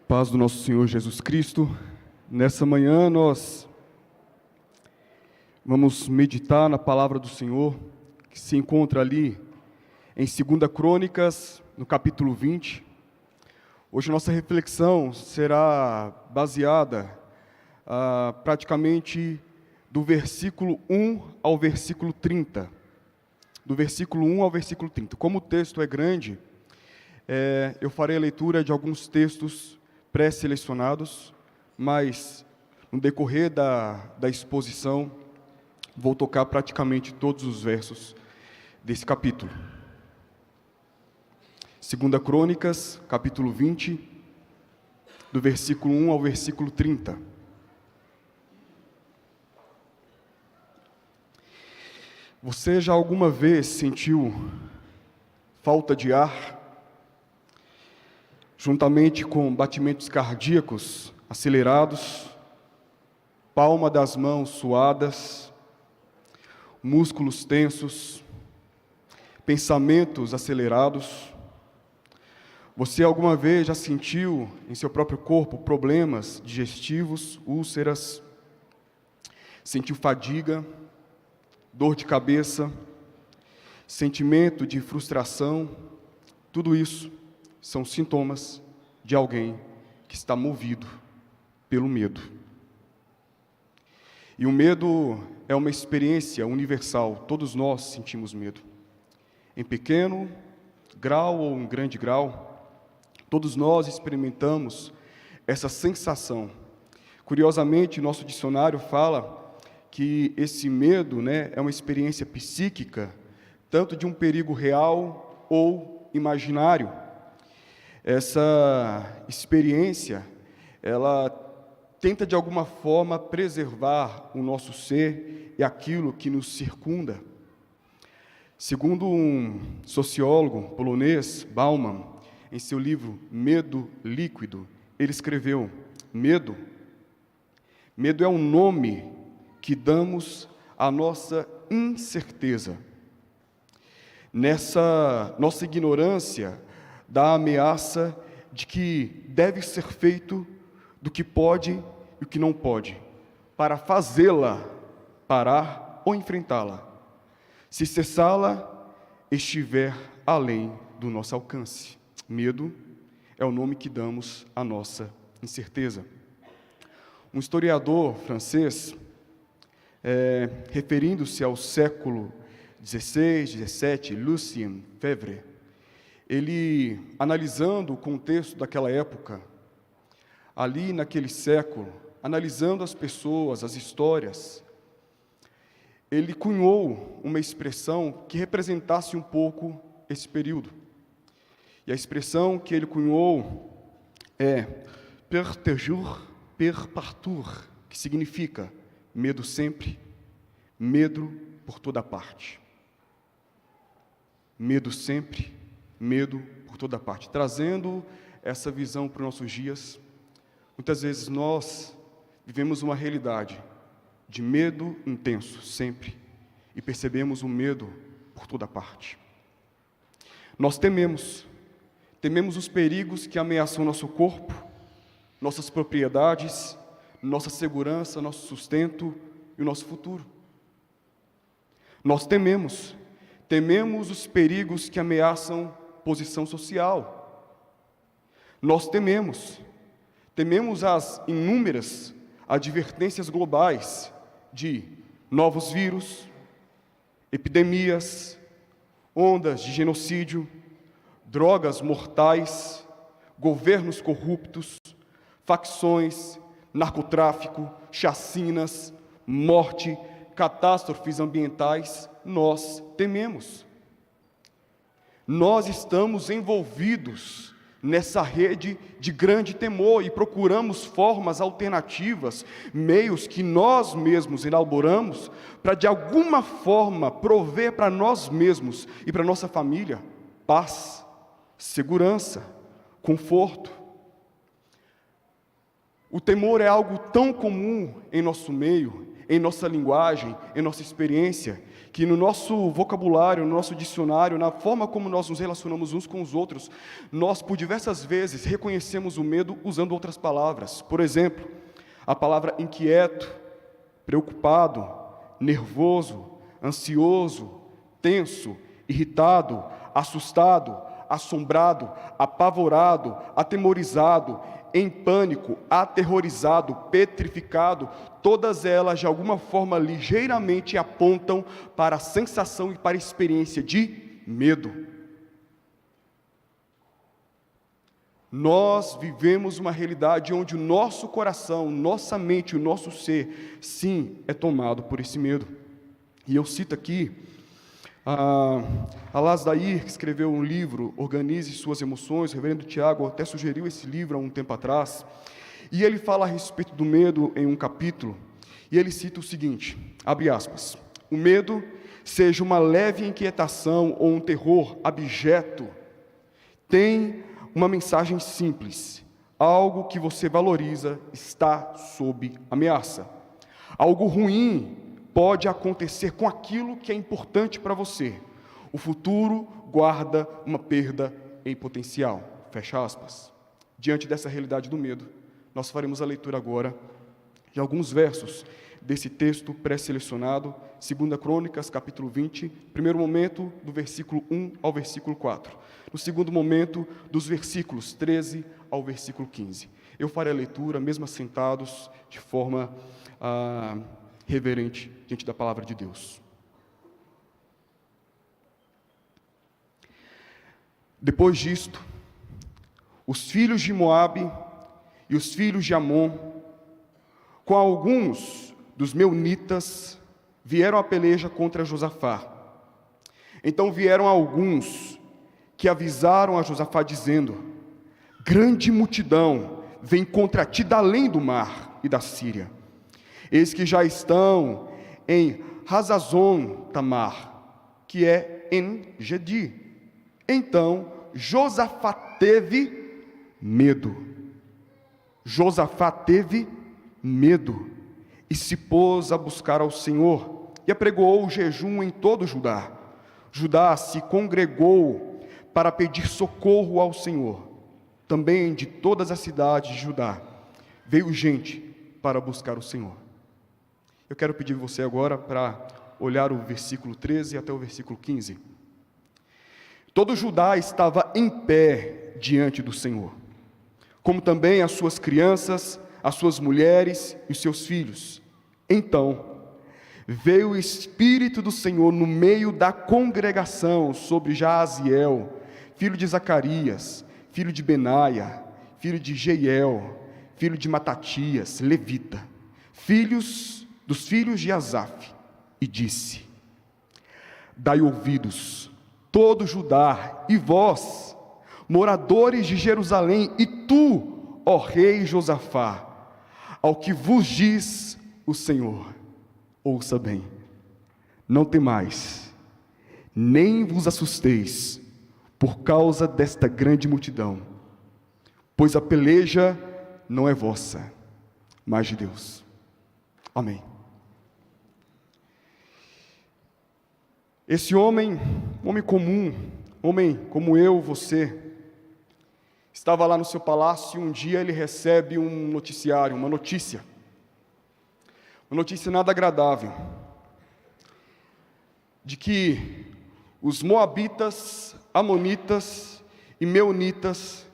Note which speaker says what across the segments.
Speaker 1: Paz do nosso Senhor Jesus Cristo. Nessa manhã nós vamos meditar na palavra do Senhor, que se encontra ali em 2 Crônicas, no capítulo 20. Hoje nossa reflexão será baseada praticamente do versículo 1 ao versículo 30. Do versículo 1 ao versículo 30. Como o texto é grande, eu farei a leitura de alguns textos pré-selecionados, mas no decorrer da exposição, vou tocar praticamente todos os versos desse capítulo. 2 Crônicas, capítulo 20, do versículo 1 ao versículo 30. Você já alguma vez sentiu falta de ar, juntamente com batimentos cardíacos acelerados, palma das mãos suadas, músculos tensos, pensamentos acelerados? Você alguma vez já sentiu em seu próprio corpo problemas digestivos, úlceras, sentiu fadiga, dor de cabeça, sentimento de frustração? Tudo isso são sintomas de alguém que está movido pelo medo. E o medo é uma experiência universal, todos nós sentimos medo. Em pequeno grau ou em grande grau, todos nós experimentamos essa sensação. Curiosamente, nosso dicionário fala que esse medo, é uma experiência psíquica, tanto de um perigo real ou imaginário. Essa experiência, ela tenta de alguma forma preservar o nosso ser e aquilo que nos circunda. Segundo um sociólogo polonês, Bauman, em seu livro Medo Líquido, ele escreveu: medo é um nome que damos à nossa incerteza. Nessa nossa ignorância da ameaça de que deve ser feito do que pode e o que não pode, para fazê-la parar ou enfrentá-la, se cessá-la estiver além do nosso alcance. Medo é o nome que damos à nossa incerteza. Um historiador francês, referindo-se ao século XVI, XVII, Lucien Febvre, ele, analisando o contexto daquela época, ali naquele século, analisando as pessoas, as histórias, ele cunhou uma expressão que representasse um pouco esse período. E a expressão que ele cunhou é peur toujours, peur partout, que significa medo sempre, medo por toda parte. Medo sempre, medo por toda parte. Trazendo essa visão para os nossos dias, muitas vezes nós vivemos uma realidade de medo intenso, sempre, e percebemos o medo por toda parte. Nós tememos os perigos que ameaçam nosso corpo, nossas propriedades, nossa segurança, nosso sustento e o nosso futuro. Nós tememos os perigos que ameaçam posição social. Nós tememos as inúmeras advertências globais de novos vírus, epidemias, ondas de genocídio, drogas mortais, governos corruptos, facções, narcotráfico, chacinas, morte, catástrofes ambientais. Nós tememos. Nós estamos envolvidos nessa rede de grande temor e procuramos formas alternativas, meios que nós mesmos elaboramos para de alguma forma prover para nós mesmos e para nossa família paz, segurança, conforto. O temor é algo tão comum em nosso meio, em nossa linguagem, em nossa experiência, que no nosso vocabulário, no nosso dicionário, na forma como nós nos relacionamos uns com os outros, nós por diversas vezes reconhecemos o medo usando outras palavras. Por exemplo, a palavra inquieto, preocupado, nervoso, ansioso, tenso, irritado, assustado, assombrado, apavorado, atemorizado, em pânico, aterrorizado, petrificado, todas elas de alguma forma ligeiramente apontam para a sensação e para a experiência de medo. Nós vivemos uma realidade onde o nosso coração, nossa mente, o nosso ser, sim, é tomado por esse medo. E eu cito aqui Alaz Dair, que escreveu um livro, Organize Suas Emoções. O reverendo Tiago até sugeriu esse livro há um tempo atrás, e ele fala a respeito do medo em um capítulo, e ele cita o seguinte, abre aspas: o medo, seja uma leve inquietação ou um terror abjeto, tem uma mensagem simples: algo que você valoriza está sob ameaça. Algo ruim pode acontecer com aquilo que é importante para você. O futuro guarda uma perda em potencial. Fecha aspas. Diante dessa realidade do medo, nós faremos a leitura agora de alguns versos desse texto pré-selecionado, 2 Crônicas, capítulo 20, primeiro momento, do versículo 1 ao versículo 4. No segundo momento, dos versículos 13 ao versículo 15. Eu farei a leitura, mesmo assentados, de forma reverente diante da palavra de Deus. Depois disto, os filhos de Moabe e os filhos de Amon, com alguns dos meunitas, vieram à peleja contra Josafá. Então vieram alguns que avisaram a Josafá, dizendo: grande multidão vem contra ti da além do mar e da Síria. Eis que já estão em Hazazon Tamar, que é em Gedi. Então Josafá teve medo. Josafá teve medo e se pôs a buscar ao Senhor e apregoou o jejum em todo Judá. Judá se congregou para pedir socorro ao Senhor. Também de todas as cidades de Judá veio gente para buscar o Senhor. Eu quero pedir você agora para olhar o versículo 13 até o versículo 15. Todo Judá estava em pé diante do Senhor, como também as suas crianças, as suas mulheres e os seus filhos. Então veio o Espírito do Senhor no meio da congregação sobre Jaaziel, filho de Zacarias, filho de Benaia, filho de Jeiel, filho de Matatias, levita, dos filhos de Asaf, e disse: dai ouvidos, todo Judá, e vós, moradores de Jerusalém, e tu, ó rei Josafá, ao que vos diz o Senhor. Ouça bem, não temais, nem vos assusteis, por causa desta grande multidão, pois a peleja não é vossa, mas de Deus. Amém. Esse homem comum, homem como eu, você, estava lá no seu palácio e um dia ele recebe um noticiário, uma notícia nada agradável, de que os moabitas, amonitas e meunitas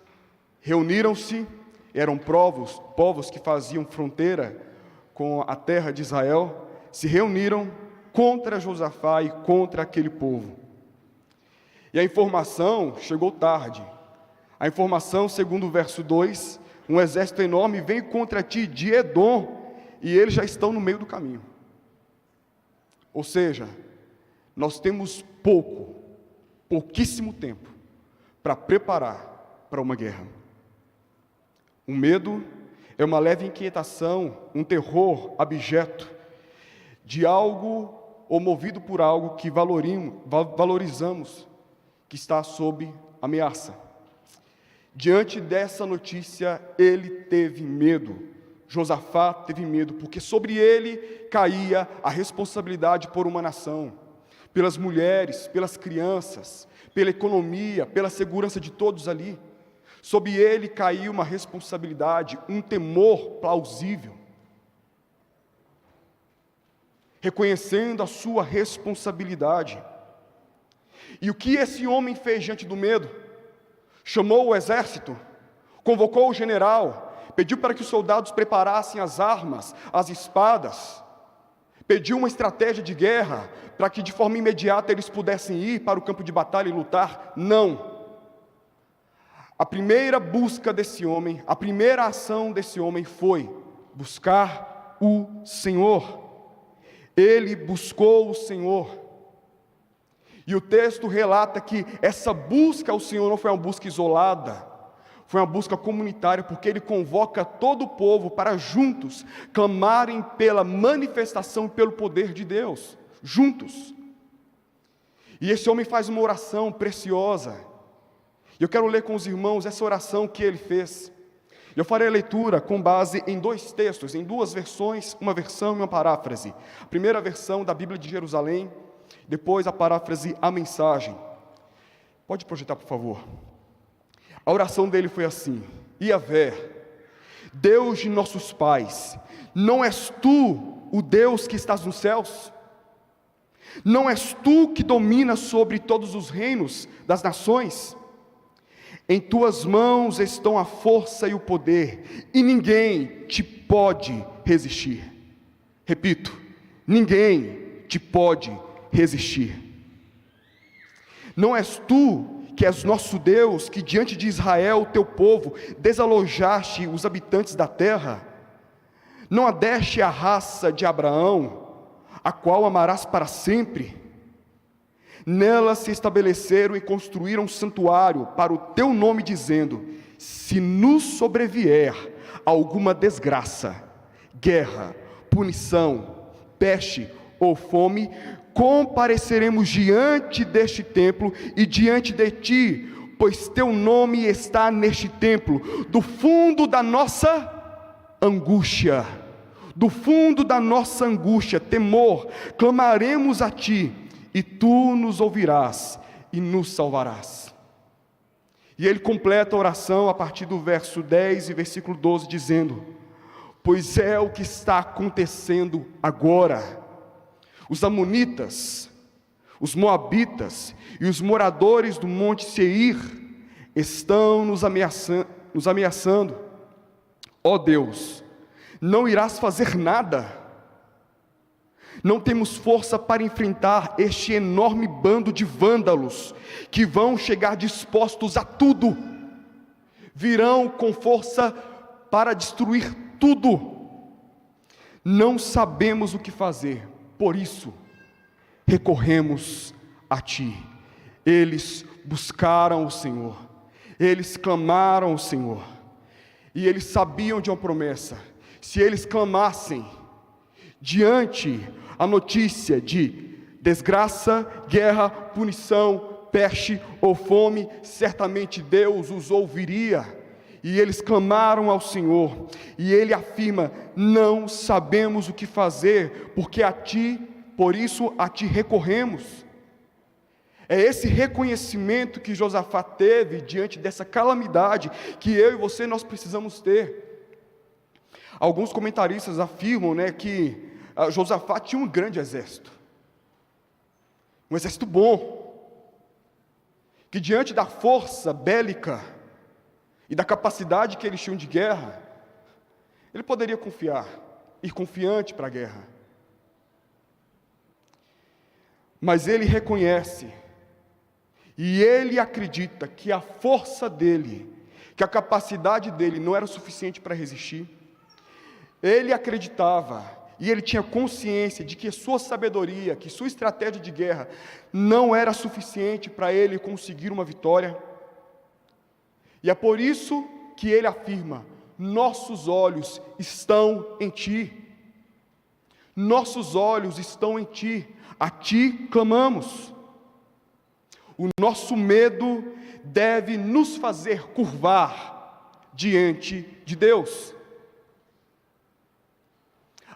Speaker 1: reuniram-se, eram povos que faziam fronteira com a terra de Israel, se reuniram contra Josafá e contra aquele povo. E a informação chegou tarde. A informação, segundo o verso 2, um exército enorme vem contra ti de Edom, e eles já estão no meio do caminho. Ou seja, nós temos pouquíssimo tempo para preparar para uma guerra. O medo é uma leve inquietação, um terror abjeto de algo ou movido por algo que valorizamos, que está sob ameaça. Diante dessa notícia, ele teve medo. Josafá teve medo, porque sobre ele caía a responsabilidade por uma nação, pelas mulheres, pelas crianças, pela economia, pela segurança de todos ali. Sobre ele caiu uma responsabilidade, um temor plausível, reconhecendo a sua responsabilidade. E o que esse homem fez diante do medo? Chamou o exército, convocou o general, pediu para que os soldados preparassem as armas, as espadas, pediu uma estratégia de guerra, para que de forma imediata eles pudessem ir para o campo de batalha e lutar. Não. A primeira busca desse homem, a primeira ação desse homem foi buscar o Senhor. Ele buscou o Senhor. E o texto relata que essa busca ao Senhor não foi uma busca isolada, foi uma busca comunitária, porque ele convoca todo o povo para juntos clamarem pela manifestação e pelo poder de Deus, juntos. E esse homem faz uma oração preciosa. E eu quero ler com os irmãos essa oração que ele fez. Eu farei a leitura com base em dois textos, em duas versões, uma versão e uma paráfrase. A primeira versão da Bíblia de Jerusalém, depois a paráfrase, a mensagem. Pode projetar, por favor. A oração dele foi assim: Yahvé, Deus de nossos pais, não és tu o Deus que estás nos céus? Não és tu que dominas sobre todos os reinos das nações? Em tuas mãos estão a força e o poder, e ninguém te pode resistir. Repito, ninguém te pode resistir. Não és tu que és nosso Deus, que diante de Israel, teu povo, desalojaste os habitantes da terra? Não adeste a raça de Abraão, a qual amarás para sempre? Nela se estabeleceram e construíram um santuário para o teu nome, dizendo: se nos sobrevier alguma desgraça, guerra, punição, peste ou fome, compareceremos diante deste templo e diante de ti, pois teu nome está neste templo. Do fundo da nossa angústia, do fundo da nossa angústia, temor, clamaremos a ti, e tu nos ouvirás e nos salvarás. E ele completa a oração a partir do verso 10 e versículo 12, dizendo: pois é o que está acontecendo agora. Os amonitas, os moabitas e os moradores do monte Seir estão nos ameaçando. Ó Deus, não irás fazer nada? Não temos força para enfrentar este enorme bando de vândalos, que vão chegar dispostos a tudo, virão com força para destruir tudo. Não sabemos o que fazer, por isso recorremos a ti. Eles buscaram o Senhor, eles clamaram ao Senhor, e eles sabiam de uma promessa: se eles clamassem diante a notícia de desgraça, guerra, punição, peste ou fome, certamente Deus os ouviria. E eles clamaram ao Senhor, e ele afirma: não sabemos o que fazer, porque a ti, por isso a ti recorremos. É esse reconhecimento que Josafá teve diante dessa calamidade, que eu e você nós precisamos ter. Alguns comentaristas afirmam, que Josafá tinha um grande exército, um exército bom, que diante da força bélica e da capacidade que eles tinham de guerra, ele poderia confiar, ir confiante para a guerra. Mas ele reconhece, e ele acredita que a força dele, que a capacidade dele não era suficiente para resistir. Ele acreditava, e ele tinha consciência de que sua sabedoria, que sua estratégia de guerra não era suficiente para ele conseguir uma vitória. E é por isso que ele afirma: nossos olhos estão em ti. Nossos olhos estão em ti, a ti clamamos. O nosso medo deve nos fazer curvar diante de Deus.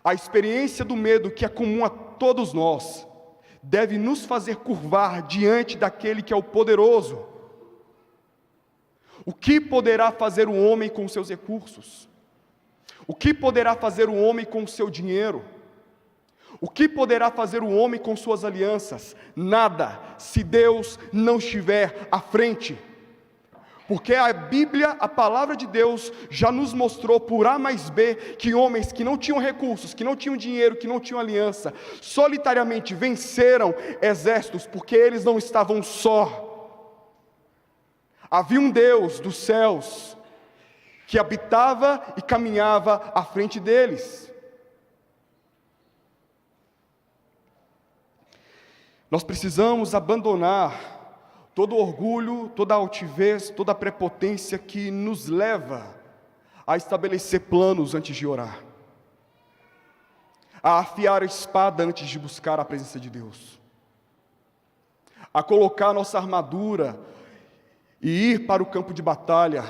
Speaker 1: A experiência do medo, que é comum a todos nós, deve nos fazer curvar diante daquele que é o poderoso. O que poderá fazer o homem com seus recursos? O que poderá fazer o homem com o seu dinheiro? O que poderá fazer o homem com suas alianças? Nada, se Deus não estiver à frente. Porque a Bíblia, a palavra de Deus, já nos mostrou por A mais B, que homens que não tinham recursos, que não tinham dinheiro, que não tinham aliança, solitariamente venceram exércitos, porque eles não estavam só. Havia um Deus dos céus, que habitava e caminhava à frente deles. Nós precisamos abandonar todo orgulho, toda altivez, toda prepotência que nos leva a estabelecer planos antes de orar, a afiar a espada antes de buscar a presença de Deus, a colocar nossa armadura e ir para o campo de batalha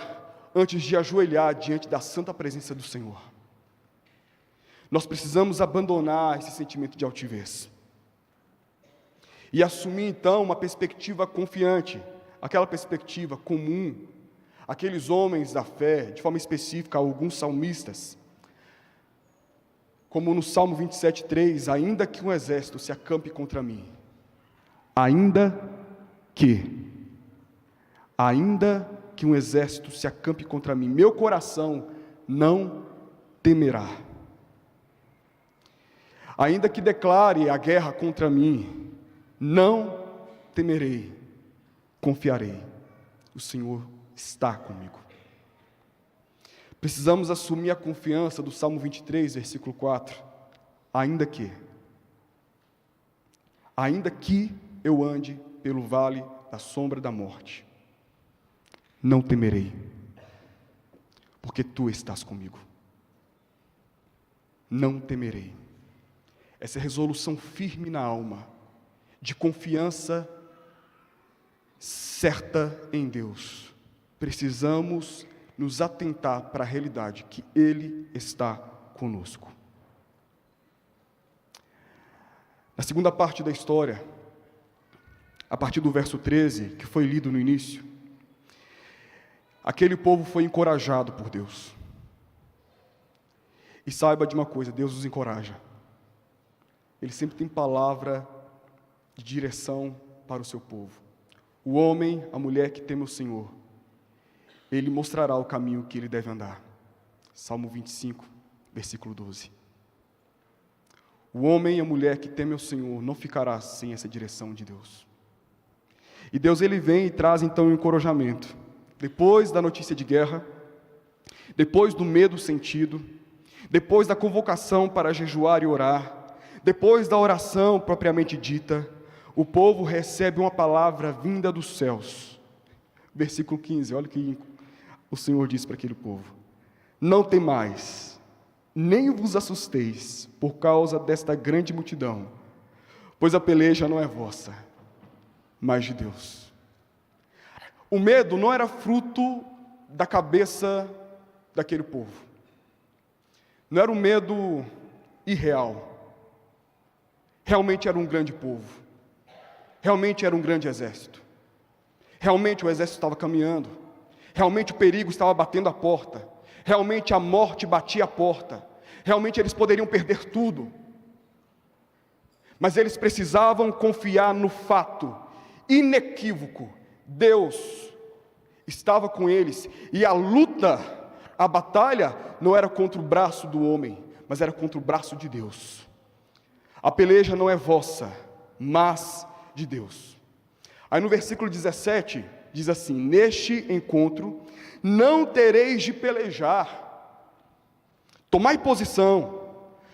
Speaker 1: antes de ajoelhar diante da santa presença do Senhor. Nós precisamos abandonar esse sentimento de altivez e assumir então uma perspectiva confiante, aquela perspectiva comum, aqueles homens da fé, de forma específica, alguns salmistas, como no Salmo 27:3, ainda que um exército se acampe contra mim, ainda que um exército se acampe contra mim, meu coração não temerá. Ainda que declare a guerra contra mim, não temerei, confiarei, o Senhor está comigo. Precisamos assumir a confiança do Salmo 23, versículo 4, ainda que eu ande pelo vale da sombra da morte, não temerei, porque Tu estás comigo. Não temerei. Essa resolução firme na alma, de confiança certa em Deus. Precisamos nos atentar para a realidade que Ele está conosco. Na segunda parte da história, a partir do verso 13, que foi lido no início, aquele povo foi encorajado por Deus. E saiba de uma coisa, Deus os encoraja. Ele sempre tem palavra de direção para o seu povo. O homem, a mulher que teme o Senhor, Ele mostrará o caminho que ele deve andar. Salmo 25, versículo 12. O homem e a mulher que teme o Senhor não ficará sem essa direção de Deus. E Deus, Ele vem e traz então um encorajamento. Depois da notícia de guerra, depois do medo sentido, depois da convocação para jejuar e orar, depois da oração propriamente dita, o povo recebe uma palavra vinda dos céus. Versículo 15, olha o que o Senhor diz para aquele povo: não temais, nem vos assusteis por causa desta grande multidão, pois a peleja não é vossa, mas de Deus. O medo não era fruto da cabeça daquele povo, não era um medo irreal, realmente era um grande povo, realmente era um grande exército, realmente o exército estava caminhando, realmente o perigo estava batendo a porta, realmente a morte batia a porta, realmente eles poderiam perder tudo, mas eles precisavam confiar no fato inequívoco: Deus estava com eles, e a luta, a batalha, não era contra o braço do homem, mas era contra o braço de Deus. A peleja não é vossa, mas de Deus. Aí no versículo 17, diz assim: neste encontro não tereis de pelejar, tomai posição,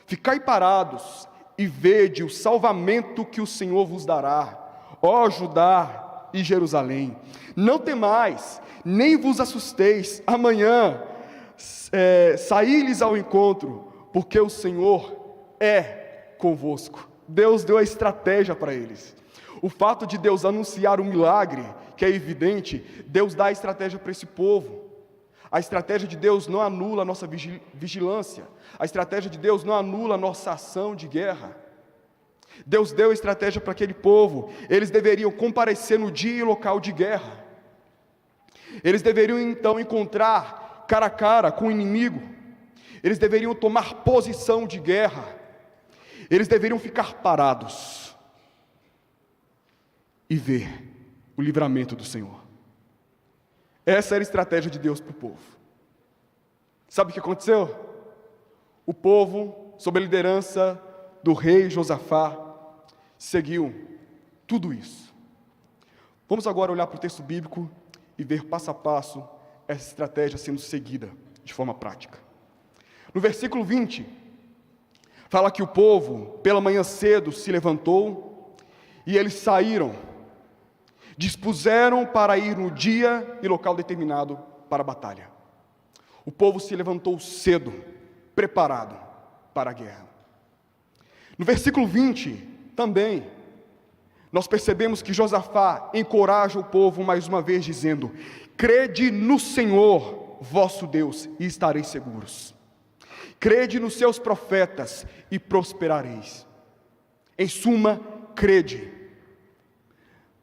Speaker 1: ficai parados, e vede o salvamento que o Senhor vos dará, ó Judá e Jerusalém. Não temais, nem vos assusteis, amanhã saí-lhes ao encontro, porque o Senhor é convosco. Deus deu a estratégia para eles. O fato de Deus anunciar um milagre, que é evidente, Deus dá a estratégia para esse povo. A estratégia de Deus não anula a nossa vigilância. A estratégia de Deus não anula a nossa ação de guerra. Deus deu a estratégia para aquele povo. Eles deveriam comparecer no dia e local de guerra. Eles deveriam então encontrar cara a cara com o inimigo. Eles deveriam tomar posição de guerra. Eles deveriam ficar parados e ver o livramento do Senhor. Essa era a estratégia de Deus para o povo. Sabe o que aconteceu? O povo, sob a liderança do rei Josafá, seguiu tudo isso. Vamos agora olhar para o texto bíblico e ver passo a passo essa estratégia sendo seguida de forma prática. No versículo 20, fala que o povo, pela manhã cedo, se levantou e eles saíram, dispuseram para ir no dia e local determinado para a batalha. O povo se levantou cedo, preparado para a guerra. No versículo 20, também, nós percebemos que Josafá encoraja o povo mais uma vez, dizendo: crede no Senhor, vosso Deus, e estareis seguros. Crede nos seus profetas e prosperareis. Em suma, crede.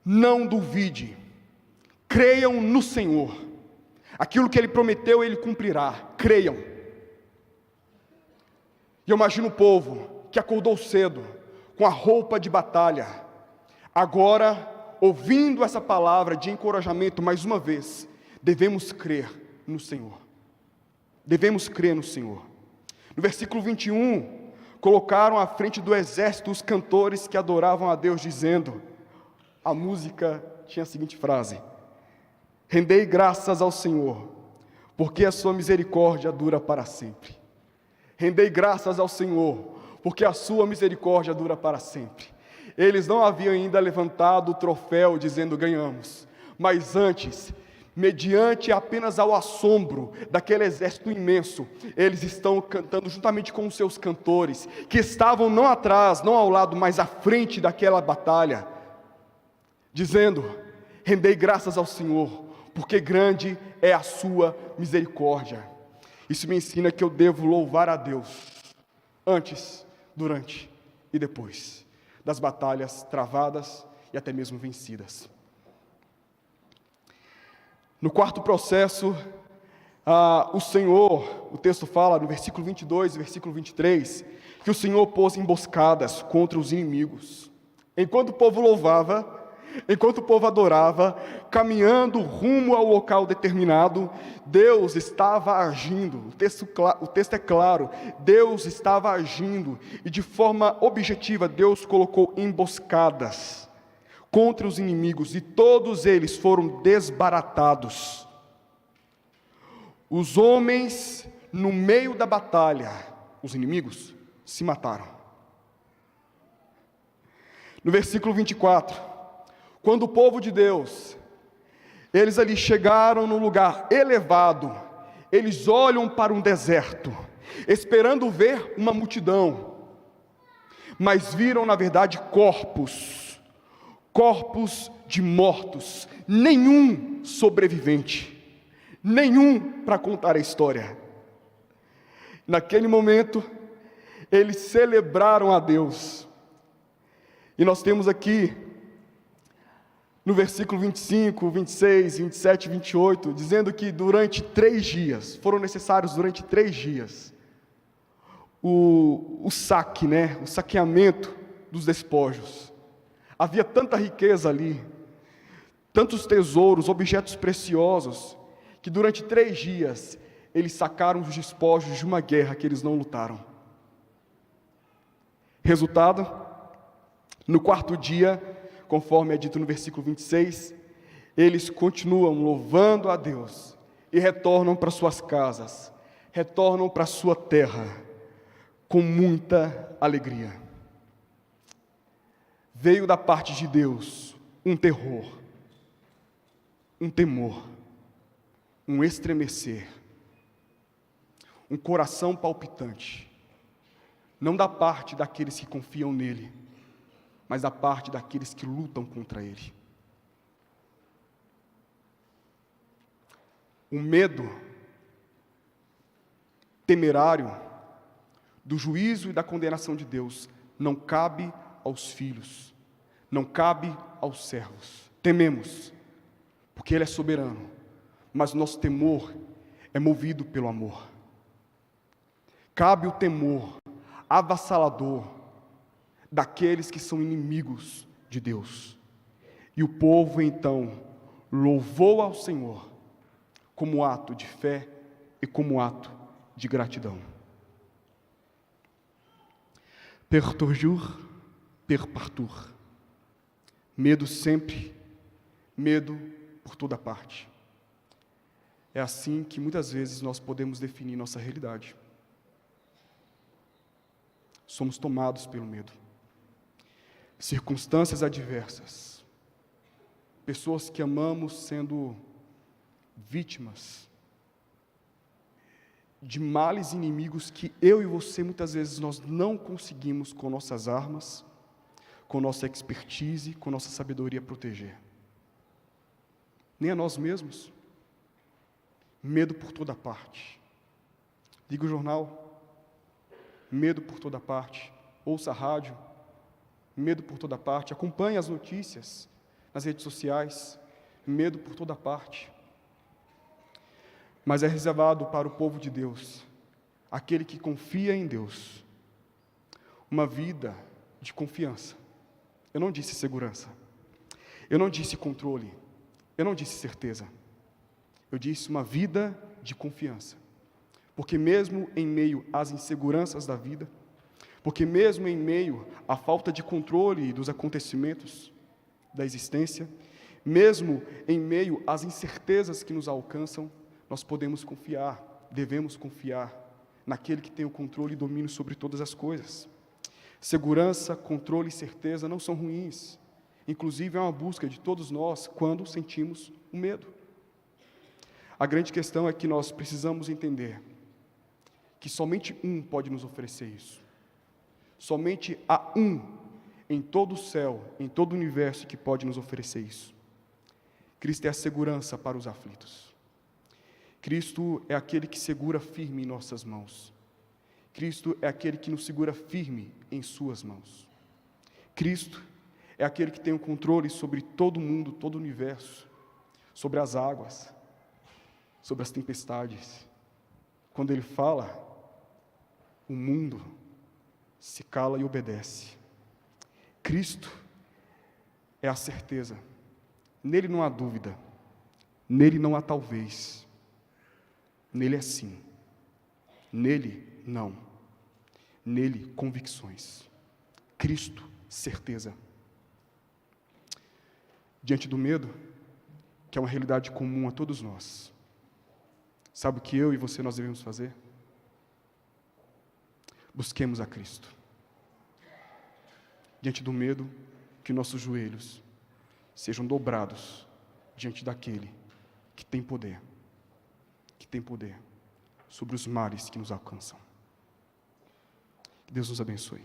Speaker 1: Não duvide. Creiam no Senhor. Aquilo que Ele prometeu, Ele cumprirá. Creiam. E eu imagino o povo que acordou cedo, com a roupa de batalha, agora, ouvindo essa palavra de encorajamento mais uma vez, devemos crer no Senhor. Devemos crer no Senhor. No versículo 21, colocaram à frente do exército os cantores que adoravam a Deus, dizendo, a música tinha a seguinte frase: rendei graças ao Senhor, porque a sua misericórdia dura para sempre. Rendei graças ao Senhor, porque a sua misericórdia dura para sempre. Eles não haviam ainda levantado o troféu dizendo ganhamos, mas antes, mediante apenas ao assombro daquele exército imenso, eles estão cantando juntamente com os seus cantores, que estavam não atrás, não ao lado, mas à frente daquela batalha, dizendo, rendei graças ao Senhor, porque grande é a sua misericórdia. Isso me ensina que eu devo louvar a Deus, antes, durante e depois das batalhas travadas e até mesmo vencidas. No quarto processo, o Senhor, o texto fala no versículo 22 e versículo 23, que o Senhor pôs emboscadas contra os inimigos. Enquanto o povo louvava, enquanto o povo adorava, caminhando rumo ao local determinado, Deus estava agindo. O texto é claro, Deus estava agindo, e de forma objetiva, Deus colocou emboscadas contra os inimigos, e todos eles foram desbaratados. Os homens, no meio da batalha, os inimigos, se mataram. No versículo 24, quando o povo de Deus, eles ali chegaram num lugar elevado, eles olham para um deserto, esperando ver uma multidão, mas viram na verdade corpos de mortos, nenhum sobrevivente, nenhum para contar a história. Naquele momento, eles celebraram a Deus, e nós temos aqui, no versículo 25, 26, 27 e 28, dizendo que durante 3 dias, foram necessários durante 3 dias, o saque, o saqueamento dos despojos. Havia tanta riqueza ali, tantos tesouros, objetos preciosos, que durante 3 dias, eles sacaram os despojos de uma guerra que eles não lutaram. Resultado, no 4º dia, conforme é dito no versículo 26, eles continuam louvando a Deus e retornam para suas casas, retornam para sua terra com muita alegria. Veio da parte de Deus um terror, um temor, um estremecer, um coração palpitante, não da parte daqueles que confiam nele, mas da parte daqueles que lutam contra ele. O medo temerário do juízo e da condenação de Deus não cabe aos filhos, não cabe aos servos. Tememos, porque Ele é soberano, mas nosso temor é movido pelo amor. Cabe o temor avassalador daqueles que são inimigos de Deus. E o povo então louvou ao Senhor como ato de fé e como ato de gratidão. Per toujours, per partout. Medo sempre, medo por toda parte. É assim que muitas vezes nós podemos definir nossa realidade. Somos tomados pelo medo. Circunstâncias adversas. Pessoas que amamos sendo vítimas de males inimigos que eu e você muitas vezes nós não conseguimos com nossas armas, com nossa expertise, com nossa sabedoria proteger. Nem a nós mesmos. Medo por toda parte. Liga o jornal. Medo por toda parte. Ouça a rádio. Medo por toda parte. Acompanhe as notícias nas redes sociais. Medo por toda parte. Mas é reservado para o povo de Deus, aquele que confia em Deus, uma vida de confiança. Eu não disse segurança. Eu não disse controle. Eu não disse certeza. Eu disse uma vida de confiança. Porque mesmo em meio às inseguranças da vida, porque mesmo em meio à falta de controle dos acontecimentos da existência, mesmo em meio às incertezas que nos alcançam, nós podemos confiar, devemos confiar naquele que tem o controle e domínio sobre todas as coisas. Segurança, controle e certeza não são ruins. Inclusive, é uma busca de todos nós quando sentimos o medo. A grande questão é que nós precisamos entender que somente um pode nos oferecer isso. Somente há um em todo o céu, em todo o universo que pode nos oferecer isso. Cristo é a segurança para os aflitos. Cristo é aquele que segura firme em nossas mãos. Cristo é aquele que nos segura firme em suas mãos. Cristo é aquele que tem o controle sobre todo o mundo, todo o universo, sobre as águas, sobre as tempestades. Quando Ele fala, o mundo se cala e obedece. Cristo é a certeza. Nele não há dúvida. Nele não há talvez. Nele é sim. Nele, não. Nele, convicções. Cristo, certeza. Diante do medo, que é uma realidade comum a todos nós, sabe o que eu e você nós devemos fazer? Busquemos a Cristo. Diante do medo, que nossos joelhos sejam dobrados diante daquele que tem poder sobre os males que nos alcançam. Que Deus nos abençoe.